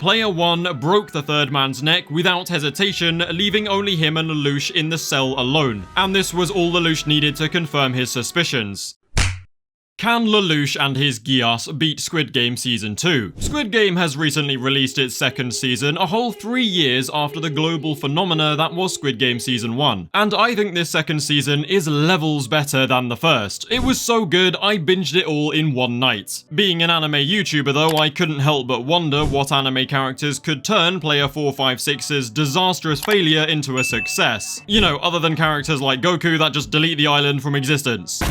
Player 1 broke the third man's neck without hesitation, leaving only him and Lelouch in the cell alone. And this was all Lelouch needed to confirm his suspicions. Can Lelouch and his Geass beat Squid Game Season 2? Squid Game has recently released its second season, a whole 3 years after the global phenomena that was Squid Game Season 1. And I think this second season is levels better than the first. It was so good, I binged it all in one night. Being an anime YouTuber though, I couldn't help but wonder what anime characters could turn Player 456's disastrous failure into a success. You know, other than characters like Goku that just delete the island from existence.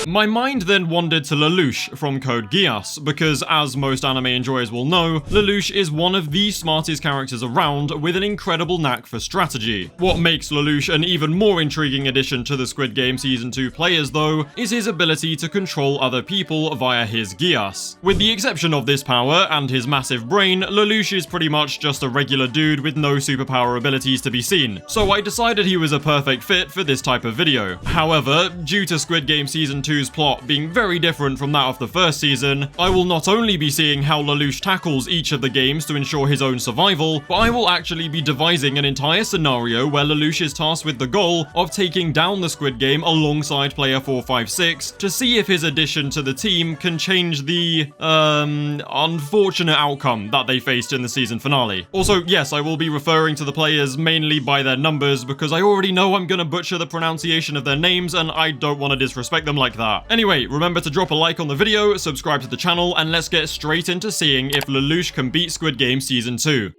My mind then wandered to Lelouch from Code Geass, because as most anime enjoyers will know, Lelouch is one of the smartest characters around with an incredible knack for strategy. What makes Lelouch an even more intriguing addition to the Squid Game Season 2 players though, is his ability to control other people via his Geass. With the exception of this power and his massive brain, Lelouch is pretty much just a regular dude with no superpower abilities to be seen, so I decided he was a perfect fit for this type of video. However, due to Squid Game Season 2's plot being very different from that of the first season, I will not only be seeing how Lelouch tackles each of the games to ensure his own survival, but I will actually be devising an entire scenario where Lelouch is tasked with the goal of taking down the Squid Game alongside Player 456 to see if his addition to the team can change the, unfortunate outcome that they faced in the season finale. Also, yes, I will be referring to the players mainly by their numbers because I already know I'm gonna butcher the pronunciation of their names and I don't want to disrespect them like that. Anyway, remember to drop a like on the video, subscribe to the channel, and let's get straight into seeing if Lelouch can beat Squid Game Season 2.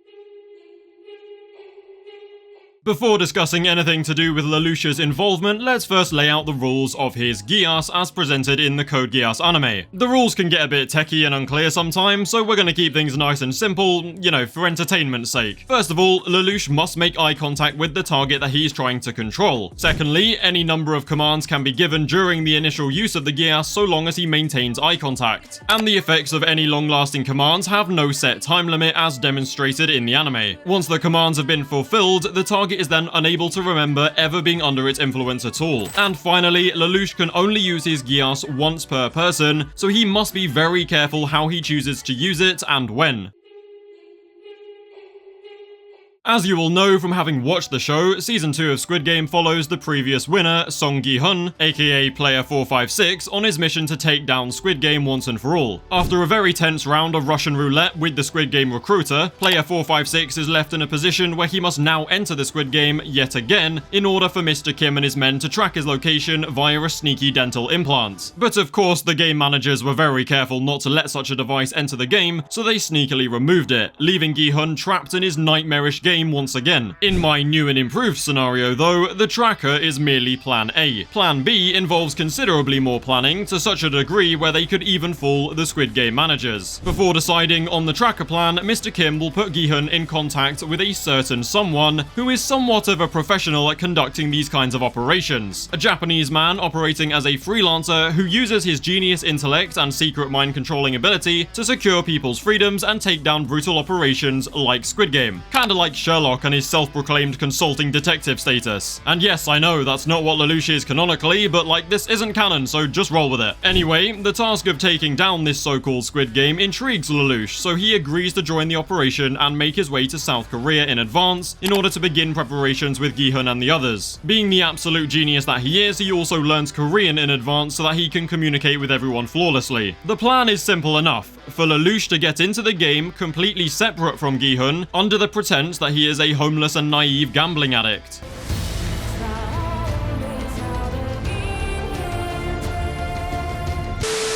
Before discussing anything to do with Lelouch's involvement, let's first lay out the rules of his Geass as presented in the Code Geass anime. The rules can get a bit techie and unclear sometimes, so we're gonna keep things nice and simple, you know, for entertainment's sake. First of all, Lelouch must make eye contact with the target that he's trying to control. Secondly, any number of commands can be given during the initial use of the Geass so long as he maintains eye contact. And the effects of any long-lasting commands have no set time limit as demonstrated in the anime. Once the commands have been fulfilled, the target is then unable to remember ever being under its influence at all. And finally, Lelouch can only use his Geass once per person, so he must be very careful how he chooses to use it and when. As you will know from having watched the show, Season 2 of Squid Game follows the previous winner, Gi-hun, aka Player 456, on his mission to take down Squid Game once and for all. After a very tense round of Russian roulette with the Squid Game recruiter, Player 456 is left in a position where he must now enter the Squid Game yet again in order for Mr. Kim and his men to track his location via a sneaky dental implant. But of course, the game managers were very careful not to let such a device enter the game, so they sneakily removed it, leaving Gi-hun trapped in his nightmarish game once again. In my new and improved scenario though, the tracker is merely Plan A. Plan B involves considerably more planning, to such a degree where they could even fool the Squid Game managers. Before deciding on the tracker plan, Mr. Kim will put Gi-hun in contact with a certain someone who is somewhat of a professional at conducting these kinds of operations. A Japanese man operating as a freelancer who uses his genius intellect and secret mind controlling ability to secure people's freedoms and take down brutal operations like Squid Game. Kinda like Sherlock and his self-proclaimed consulting detective status. And yes, I know that's not what Lelouch is canonically, but like, this isn't canon, so just roll with it. Anyway, the task of taking down this so-called Squid Game intrigues Lelouch, so he agrees to join the operation and make his way to South Korea in advance in order to begin preparations with Gi-hun and the others. Being the absolute genius that he is, he also learns Korean in advance so that he can communicate with everyone flawlessly. The plan is simple enough. For Lelouch to get into the game completely separate from Gi-hun, under the pretense that he is a homeless and naive gambling addict.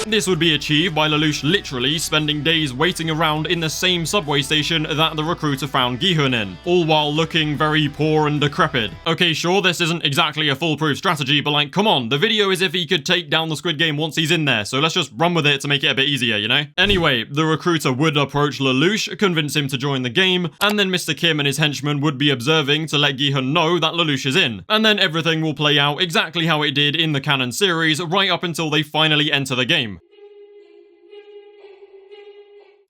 This would be achieved by Lelouch literally spending days waiting around in the same subway station that the recruiter found Gi-hun in, all while looking very poor and decrepit. Okay, sure, this isn't exactly a foolproof strategy, but like, come on, the video is if he could take down the Squid Game once he's in there, so let's just run with it to make it a bit easier, you know? Anyway, the recruiter would approach Lelouch, convince him to join the game, and then Mr. Kim and his henchmen would be observing to let Gi-hun know that Lelouch is in. And then everything will play out exactly how it did in the canon series, right up until they finally enter the game.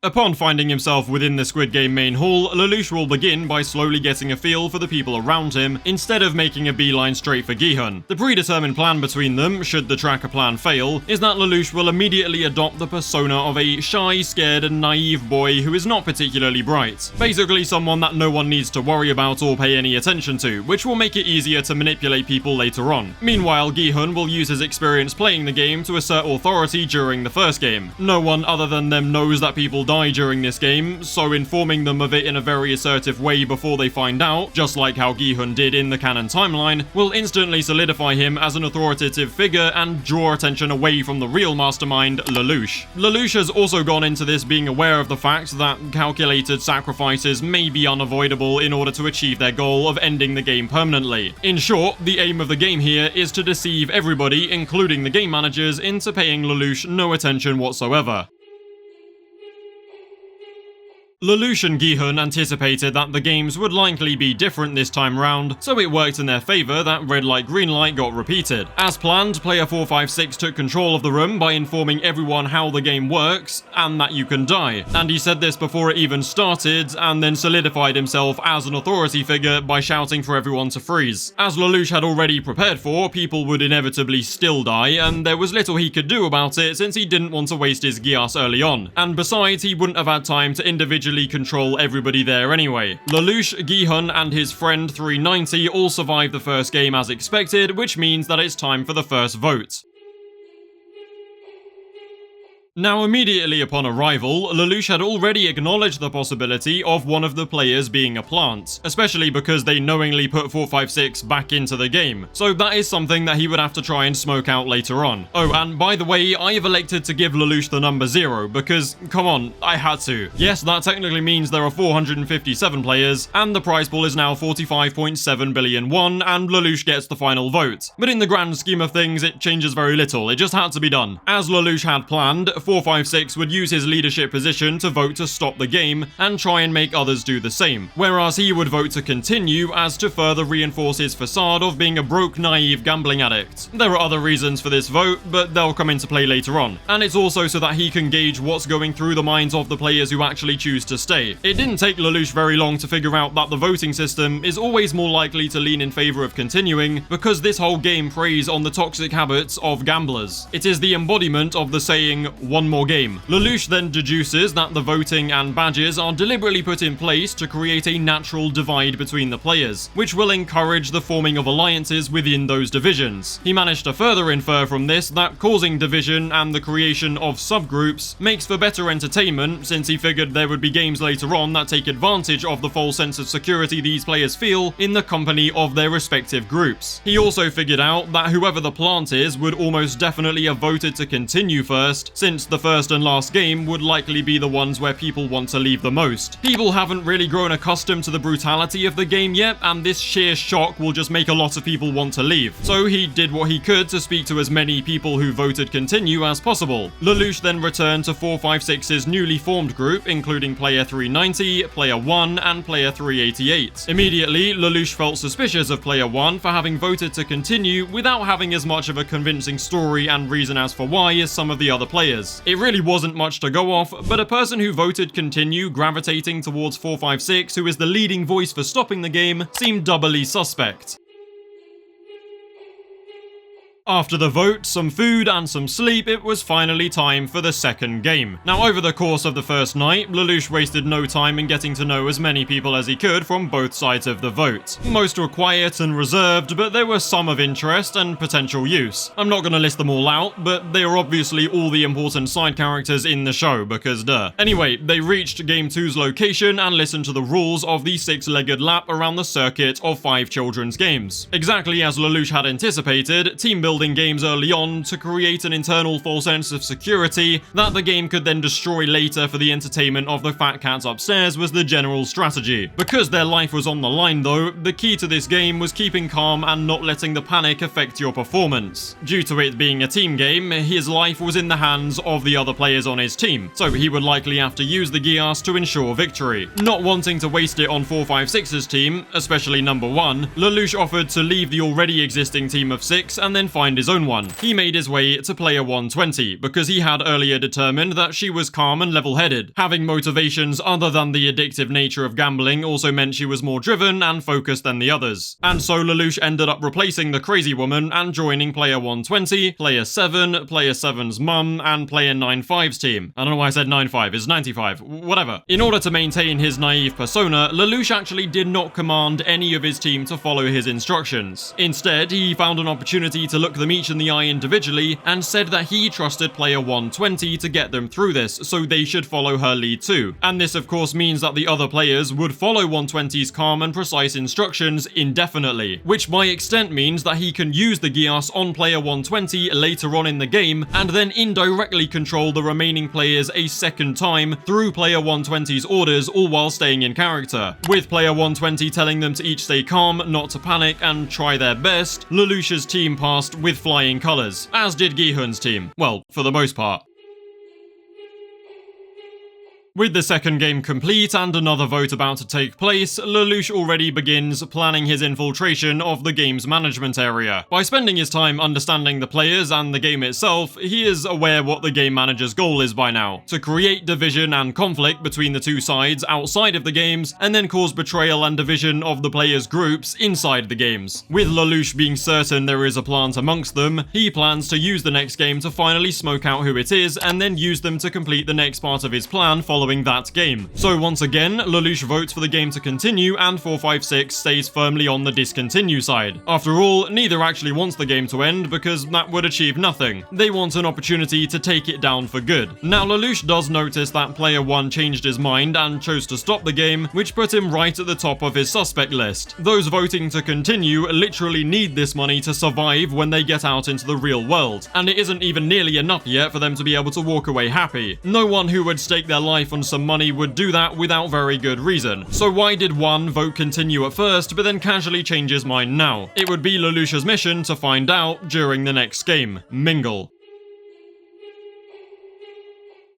Upon finding himself within the Squid Game main hall, Lelouch will begin by slowly getting a feel for the people around him, instead of making a beeline straight for Gi-hun. The predetermined plan between them, should the tracker plan fail, is that Lelouch will immediately adopt the persona of a shy, scared, and naive boy who is not particularly bright. Basically someone that no one needs to worry about or pay any attention to, which will make it easier to manipulate people later on. Meanwhile, Gi-hun will use his experience playing the game to assert authority during the first game. No one other than them knows that people die during this game, so informing them of it in a very assertive way before they find out, just like how Gi-hun did in the canon timeline, will instantly solidify him as an authoritative figure and draw attention away from the real mastermind, Lelouch. Lelouch has also gone into this being aware of the fact that calculated sacrifices may be unavoidable in order to achieve their goal of ending the game permanently. In short, the aim of the game here is to deceive everybody, including the game managers, into paying Lelouch no attention whatsoever. Lelouch and Gi-hun anticipated that the games would likely be different this time round, so it worked in their favour that red light green light got repeated. As planned, player 456 took control of the room by informing everyone how the game works, and that you can die. And he said this before it even started, and then solidified himself as an authority figure by shouting for everyone to freeze. As Lelouch had already prepared for, people would inevitably still die, and there was little he could do about it since he didn't want to waste his Geass early on. And besides, he wouldn't have had time to individually control everybody there anyway. Lelouch, Gi-hun, and his friend 390 all survived the first game as expected, which means that it's time for the first vote. Now, immediately upon arrival, Lelouch had already acknowledged the possibility of one of the players being a plant, especially because they knowingly put 456 back into the game, so that is something that he would have to try and smoke out later on. Oh, and by the way, I have elected to give Lelouch the number 0, because, come on, I had to. Yes, that technically means there are 457 players, and the prize pool is now 45.7 billion won, and Lelouch gets the final vote. But in the grand scheme of things, it changes very little, it just had to be done. As Lelouch had planned, 456 would use his leadership position to vote to stop the game and try and make others do the same, whereas he would vote to continue as to further reinforce his facade of being a broke, naive gambling addict. There are other reasons for this vote, but they'll come into play later on, and it's also so that he can gauge what's going through the minds of the players who actually choose to stay. It didn't take Lelouch very long to figure out that the voting system is always more likely to lean in favor of continuing, because this whole game preys on the toxic habits of gamblers. It is the embodiment of the saying, one more game. Lelouch then deduces that the voting and badges are deliberately put in place to create a natural divide between the players, which will encourage the forming of alliances within those divisions. He managed to further infer from this that causing division and the creation of subgroups makes for better entertainment, since he figured there would be games later on that take advantage of the false sense of security these players feel in the company of their respective groups. He also figured out that whoever the plant is would almost definitely have voted to continue first, since the first and last game would likely be the ones where people want to leave the most. People haven't really grown accustomed to the brutality of the game yet, and this sheer shock will just make a lot of people want to leave. So he did what he could to speak to as many people who voted continue as possible. Lelouch then returned to 456's newly formed group, including player 390, player 1, and player 388. Immediately, Lelouch felt suspicious of player 1 for having voted to continue without having as much of a convincing story and reason as for why as some of the other players. It really wasn't much to go off, but a person who voted continue gravitating towards 456, who is the leading voice for stopping the game, seemed doubly suspect. After the vote, some food, and some sleep, it was finally time for the second game. Now, over the course of the first night, Lelouch wasted no time in getting to know as many people as he could from both sides of the vote. Most were quiet and reserved, but there were some of interest and potential use. I'm not going to list them all out, but they are obviously all the important side characters in the show, because duh. Anyway, they reached Game 2's location and listened to the rules of the 6-legged lap around the circuit of 5 children's games. Exactly as Lelouch had anticipated, team building games early on to create an internal false sense of security that the game could then destroy later for the entertainment of the fat cats upstairs was the general strategy. Because their life was on the line though, the key to this game was keeping calm and not letting the panic affect your performance. Due to it being a team game, his life was in the hands of the other players on his team, so he would likely have to use the Geass to ensure victory. Not wanting to waste it on 456's team, especially number 1, Lelouch offered to leave the already existing team of 6 and then fight find his own one. He made his way to player 120 because he had earlier determined that she was calm and level-headed. Having motivations other than the addictive nature of gambling also meant she was more driven and focused than the others. And so Lelouch ended up replacing the crazy woman and joining player 120, player 7, player 7's mum, and player 95's team. I don't know why I said 95, it's 95, whatever. In order to maintain his naive persona, Lelouch actually did not command any of his team to follow his instructions. Instead, he found an opportunity to look them each in the eye individually and said that he trusted player 120 to get them through this, so they should follow her lead too. And this of course means that the other players would follow 120's calm and precise instructions indefinitely, which by extent means that he can use the Geass on player 120 later on in the game and then indirectly control the remaining players a second time through player 120's orders, all while staying in character. With player 120 telling them to each stay calm, not to panic, and try their best, Lelouch's team passed with flying colours, as did Gi-hun's team. Well, for the most part. With the second game complete and another vote about to take place, Lelouch already begins planning his infiltration of the game's management area. By spending his time understanding the players and the game itself, he is aware what the game manager's goal is by now: to create division and conflict between the two sides outside of the games, and then cause betrayal and division of the players' groups inside the games. With Lelouch being certain there is a plant amongst them, he plans to use the next game to finally smoke out who it is, and then use them to complete the next part of his plan following that game. So once again, Lelouch votes for the game to continue, and 456 stays firmly on the discontinue side. After all, neither actually wants the game to end because that would achieve nothing. They want an opportunity to take it down for good. Now Lelouch does notice that player 1 changed his mind and chose to stop the game, which put him right at the top of his suspect list. Those voting to continue literally need this money to survive when they get out into the real world, and it isn't even nearly enough yet for them to be able to walk away happy. No one who would stake their life on some money would do that without very good reason. So why did one vote continue at first but then casually change his mind now? It would be Lelouch's mission to find out during the next game. Mingle.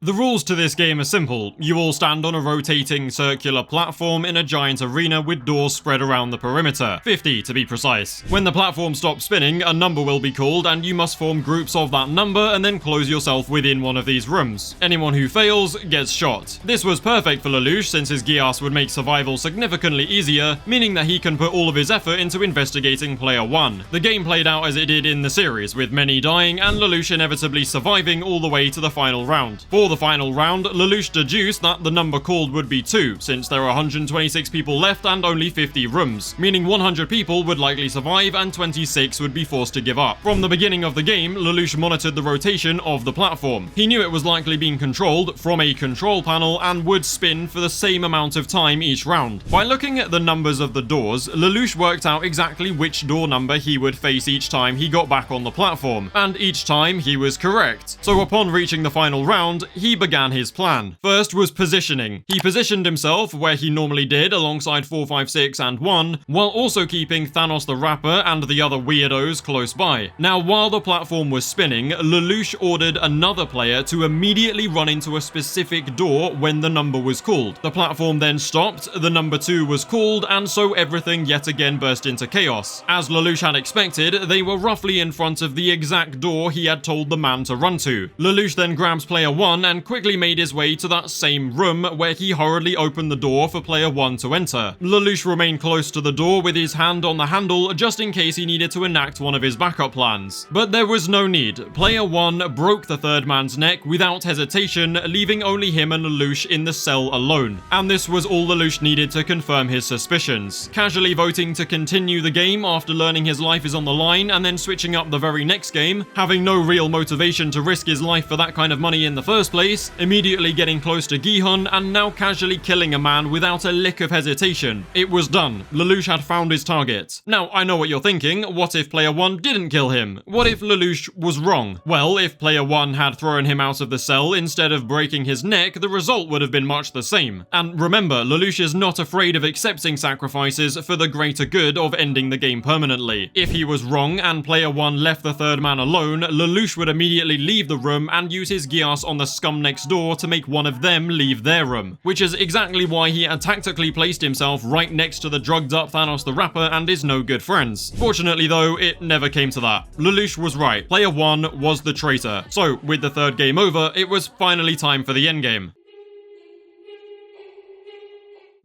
The rules to this game are simple. You all stand on a rotating circular platform in a giant arena with doors spread around the perimeter, 50 to be precise. When the platform stops spinning, a number will be called and you must form groups of that number and then close yourself within one of these rooms. Anyone who fails gets shot. This was perfect for Lelouch since his Geass would make survival significantly easier, meaning that he can put all of his effort into investigating player 1. The game played out as it did in the series, with many dying and Lelouch inevitably surviving all the way to the final round. For the final round, Lelouch deduced that the number called would be 2, since there are 126 people left and only 50 rooms, meaning 100 people would likely survive and 26 would be forced to give up. From the beginning of the game, Lelouch monitored the rotation of the platform. He knew it was likely being controlled from a control panel and would spin for the same amount of time each round. By looking at the numbers of the doors, Lelouch worked out exactly which door number he would face each time he got back on the platform, and each time he was correct. So upon reaching the final round, he began his plan. First was positioning. He positioned himself where he normally did alongside 456 and 1, while also keeping Thanos the Rapper and the other weirdos close by. Now while the platform was spinning, Lelouch ordered another player to immediately run into a specific door when the number was called. The platform then stopped, the number 2 was called, and so everything yet again burst into chaos. As Lelouch had expected, they were roughly in front of the exact door he had told the man to run to. Lelouch then grabs player 1 and quickly made his way to that same room where he hurriedly opened the door for player 1 to enter. Lelouch remained close to the door with his hand on the handle just in case he needed to enact one of his backup plans. But there was no need. Player 1 broke the third man's neck without hesitation, leaving only him and Lelouch in the cell alone. And this was all Lelouch needed to confirm his suspicions. Casually voting to continue the game after learning his life is on the line and then switching up the very next game, having no real motivation to risk his life for that kind of money in the first place, immediately getting close to Gi-hun, and now casually killing a man without a lick of hesitation. It was done. Lelouch had found his target. Now, I know what you're thinking. What if player 1 didn't kill him? What if Lelouch was wrong? Well, if player 1 had thrown him out of the cell instead of breaking his neck, the result would have been much the same. And remember, Lelouch is not afraid of accepting sacrifices for the greater good of ending the game permanently. If he was wrong and player 1 left the third man alone, Lelouch would immediately leave the room and use his Geass on the scum next door to make one of them leave their room, which is exactly why he had tactically placed himself right next to the drugged up Thanos the Rapper and his no good friends. Fortunately though, it never came to that. Lelouch was right. Player 1 was the traitor. So, with the third game over, it was finally time for the endgame.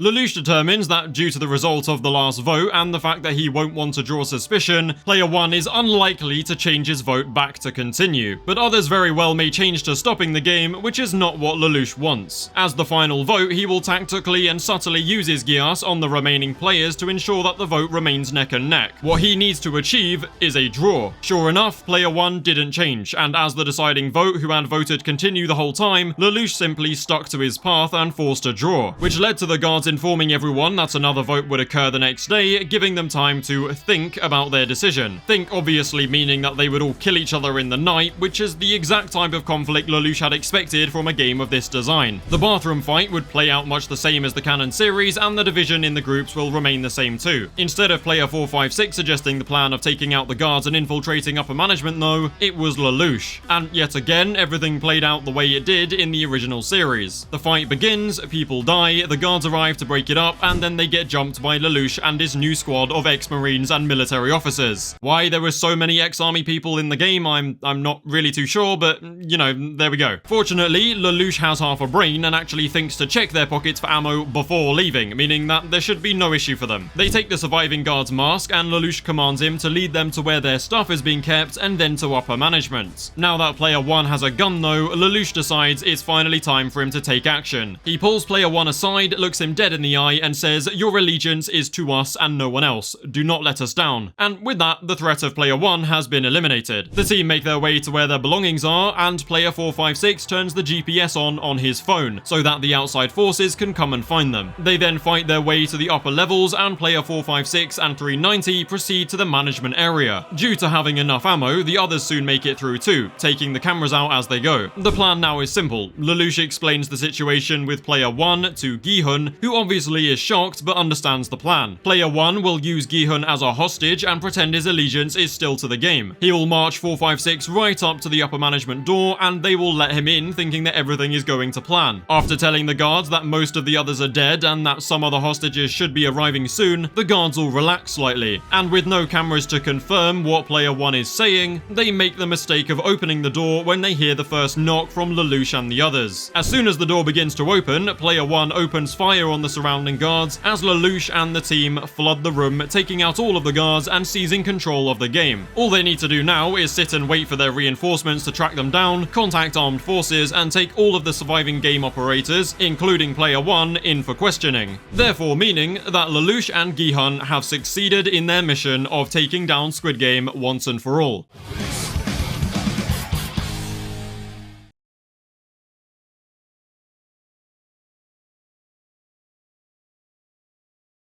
Lelouch determines that due to the result of the last vote and the fact that he won't want to draw suspicion, Player 1 is unlikely to change his vote back to continue. But others very well may change to stopping the game, which is not what Lelouch wants. As the final vote, he will tactically and subtly use his Geass on the remaining players to ensure that the vote remains neck and neck. What he needs to achieve is a draw. Sure enough, Player 1 didn't change, and as the deciding vote who had voted continue the whole time, Lelouch simply stuck to his path and forced a draw, which led to the guards informing everyone that another vote would occur the next day, giving them time to think about their decision. Think obviously meaning that they would all kill each other in the night, which is the exact type of conflict Lelouch had expected from a game of this design. The bathroom fight would play out much the same as the canon series, and the division in the groups will remain the same too. Instead of player 456 suggesting the plan of taking out the guards and infiltrating upper management though, it was Lelouch. And yet again, everything played out the way it did in the original series. The fight begins, people die, the guards arrive to break it up, and then they get jumped by Lelouch and his new squad of ex-marines and military officers. Why there were so many ex-army people in the game, I'm not really too sure, but you know, there we go. Fortunately, Lelouch has half a brain and actually thinks to check their pockets for ammo before leaving, meaning that there should be no issue for them. They take the surviving guard's mask, and Lelouch commands him to lead them to where their stuff is being kept and then to upper management. Now that player 1 has a gun though, Lelouch decides it's finally time for him to take action. He pulls player 1 aside, looks him dead in the eye, and says, "Your allegiance is to us and no one else. Do not let us down." And with that, the threat of player 1 has been eliminated. The team make their way to where their belongings are, and player 456 turns the GPS on his phone, so that the outside forces can come and find them. They then fight their way to the upper levels, and player 456 and 390 proceed to the management area. Due to having enough ammo, the others soon make it through too, taking the cameras out as they go. The plan now is simple. Lelouch explains the situation with player 1 to Gi-hun, who obviously is shocked but understands the plan. Player 1 will use Gi-hun as a hostage and pretend his allegiance is still to the game. He will march 456 right up to the upper management door, and they will let him in thinking that everything is going to plan. After telling the guards that most of the others are dead and that some other hostages should be arriving soon, the guards will relax slightly, and with no cameras to confirm what player 1 is saying, they make the mistake of opening the door when they hear the first knock from Lelouch and the others. As soon as the door begins to open, player 1 opens fire on the surrounding guards as Lelouch and the team flood the room, taking out all of the guards and seizing control of the game. All they need to do now is sit and wait for their reinforcements to track them down, contact armed forces, and take all of the surviving game operators, including player 1, in for questioning. Therefore meaning that Lelouch and Gi-hun have succeeded in their mission of taking down Squid Game once and for all.